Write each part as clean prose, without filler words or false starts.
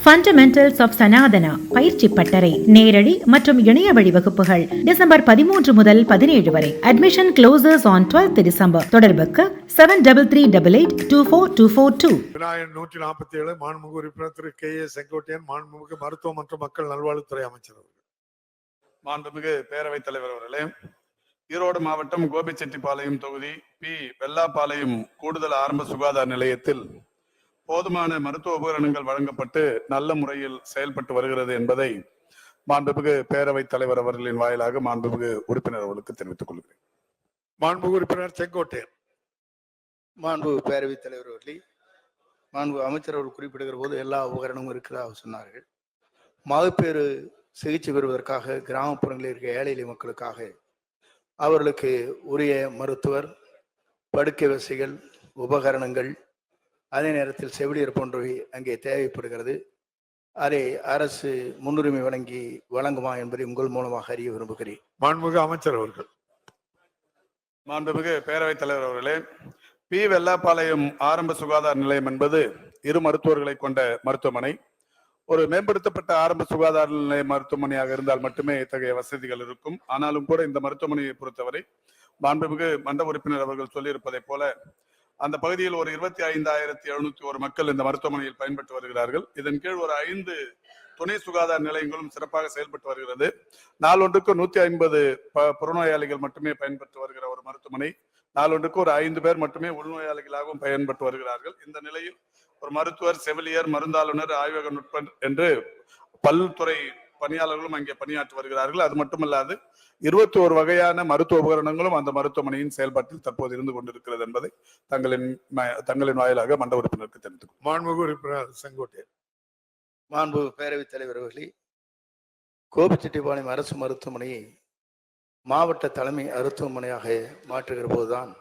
Fundamentals of Sanatana பயிற்சி பட்டறை நேரடி மற்றும் இணைய வழி வகுப்புகள் டிசம்பர் 13 முதல் 17 வரை. Admission closes on 12th December. தொடர்புக்கு 7338824242. விநாயகன் 147 மாண்புமிகு உறுப்பினர் திரு கே.ஏ. செங்கோட்டையன், மாண்புமிகு மருத்துவ மற்றும் மக்கள் நல்வாழ்வுத்துறை அமைச்சர் அவர்கள். மாண்புமிகு பேரவைத் தலைவர் அவர்களே, ஈரோடு மாவட்டம் கோபிச்செட்டிப்பாளையம் தொகுதி பி. வெள்ளாப்பாளையம் கூடுதல் ஆரம்ப சுகாதார நிலையத்தில் போதுமான மருத்துவ உபகரணங்கள் வழங்கப்பட்டு நல்ல முறையில் செயல்பட்டு வருகிறது என்பதை மாண்புமிகு பேரவைத் தலைவர் அவர்களின் வாயிலாக மாண்புமிகு உறுப்பினர் அவர்களுக்கு தெரிவித்துக் கொள்கிறேன். மாண்புமிகு உறுப்பினர் செங்கோட்டையன். மாண்பு பேரவைத் தலைவர் அவர்களே, மாண்பு அமைச்சர் அவர்கள் குறிப்பிடுகிற போது எல்லா உபகரணமும் இருக்கிறதாக சொன்னார்கள். மகப்பேறு சிகிச்சை பெறுவதற்காக கிராமப்புறங்களில் இருக்க ஏழை எளிய மக்களுக்காக அவர்களுக்கு உரிய மருத்துவர், படுக்கை வசதிகள், உபகரணங்கள், அதே நேரத்தில் செவிலியர் போன்றவை அங்கே தேவைப்படுகிறது. அதை அரசு முன்னுரிமை வழங்கி வழங்குமா என்பதை உங்கள் மூலமாக அறிய விரும்புகிறேன். மாண்புமிகு அமைச்சர் அவர்கள். மாண்புமிகு பேரவைத் தலைவர் அவர்களே, பி. வெள்ளாப்பாளையம் ஆரம்ப சுகாதார நிலையம் என்பது 2 மருத்துவர்களை கொண்ட மருத்துவமனை. ஒரு மேம்படுத்தப்பட்ட ஆரம்ப சுகாதார நிலைய மருத்துவமனையாக இருந்தால் மட்டுமே இத்தகைய வசதிகள் இருக்கும். ஆனாலும் கூட இந்த மருத்துவமனையை பொறுத்தவரை மாண்புமிகு மன்ற உறுப்பினர் அவர்கள் சொல்லியிருப்பதை போல அந்த பகுதியில் ஒரு 25,701 மக்கள் இந்த மருத்துவமனையில் பயன்பட்டு வருகிறார்கள். இதன் கீழ் ஒரு 5 துணை சுகாதார நிலையங்களும் சிறப்பாக செயல்பட்டு வருகிறது. நாளொன்றுக்கு 150 புறநோயாளிகள் மட்டுமே பயன்பட்டு வருகிற ஒரு மருத்துவமனை. நாளொன்றுக்கு ஒரு 5 பேர் மட்டுமே உள்நோயாளிகளாகவும் பயன்பட்டு வருகிறார்கள். இந்த நிலையில் ஒரு மருத்துவர், செவிலியர், மருந்தாளுநர், ஆய்வக நுட்பர் என்று பல்துறை பணியாளர்களும் அங்கே பணியாற்றி வருகிறார்கள். அது மட்டுமல்லாது 21 வகையான மருத்துவ உபகரணங்களும் அந்த மருத்துவமனையின் செயல்பாட்டில் தற்போது இருந்து கொண்டிருக்கிறது என்பதை தங்களின் வாயிலாக மன்ற உறுப்பினருக்கு தெரிவித்துக் மாண்புமிகு உறுப்பினர் செங்கோட்டையன். மாண்பு பேரவைத் தலைவர் அவர்களே, கோபிச்செட்டிப்பாளையம் அரசு மருத்துவமனையை மாவட்ட தலைமை மருத்துவமனையாக மாற்றுகிற போதுதான்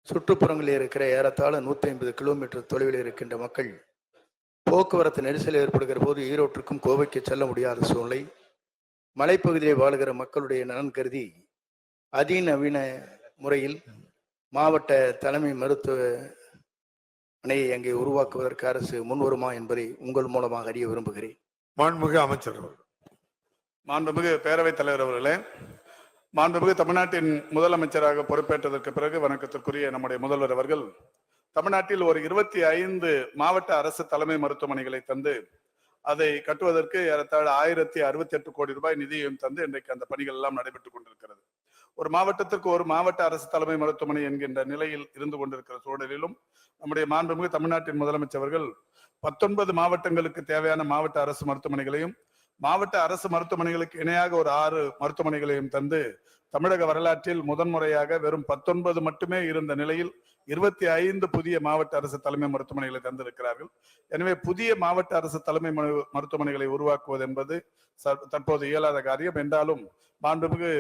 சுற்றுப்புறங்களில் இருக்கிற ஏறத்தாழ 150 கிலோமீட்டர் தொலைவில் இருக்கின்ற மக்கள் போக்குவரத்து நெரிசல் ஏற்படுகிற போது ஈரோட்டிற்கும் கோவைக்கு செல்ல முடியாத சூழ்நிலை. மலைப்பகுதியை வாழ்கிற மக்களுடைய நலன் கருதி அதிநவீன முறையில் மாவட்ட தலைமை மருத்துவமனையை அங்கே உருவாக்குவதற்கு அரசு முன்வருமா என்பதை உங்கள் மூலமாக அறிய விரும்புகிறேன். மாண்புமிகு அமைச்சர் அவர்கள். மாண்புமிகு பேரவைத் தலைவர் அவர்களே, மாண்புமிகு தமிழ்நாட்டின் முதலமைச்சராக பொறுப்பேற்றதற்கு பிறகு வணக்கத்திற்குரிய நம்முடைய முதல்வர் அவர்கள் தமிழ்நாட்டில் ஒரு 25 மாவட்ட அரசு தலைமை மருத்துவமனைகளை தந்து அதை கட்டுவதற்கு ஏறத்தாழ 1068 கோடி ரூபாய் நிதியையும் தந்து இன்றைக்கு அந்த பணிகள் எல்லாம் நடைபெற்றுக் கொண்டிருக்கிறது. ஒரு மாவட்டத்திற்கு ஒரு மாவட்ட அரசு தலைமை மருத்துவமனை என்கின்ற நிலையில் இருந்து கொண்டிருக்கிற சூழலிலும் நம்முடைய மாண்புமிகு தமிழ்நாட்டின் முதலமைச்சர் அவர்கள் 19 மாவட்டங்களுக்கு தேவையான மாவட்ட அரசு மருத்துவமனைகளையும் மாவட்ட அரசு மருத்துவமனைகளுக்கு இணையாக ஒரு 6 மருத்துவமனைகளையும் தந்து தமிழக வரலாற்றில் முதன்முறையாக வெறும் 19 மட்டுமே இருந்த நிலையில் 25 புதிய மாவட்ட அரசு தலைமை மருத்துவமனைகளை தந்திருக்கிறார்கள். எனவே புதிய மாவட்ட அரசு தலைமை மருத்துவமனைகளை உருவாக்குவது என்பது தற்போது இயலாத காரியம் என்றாலும் மாண்புமிகு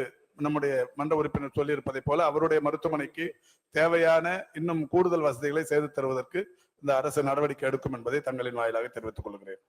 நம்முடைய மன்ற உறுப்பினர் சொல்லியிருப்பதை போல அவருடைய மருத்துவமனைக்கு தேவையான இன்னும் கூடுதல் வசதிகளை செய்து தருவதற்கு இந்த அரசு நடவடிக்கை எடுக்கும் என்பதை தங்களின் வாயிலாக தெரிவித்துக் கொள்கிறேன்.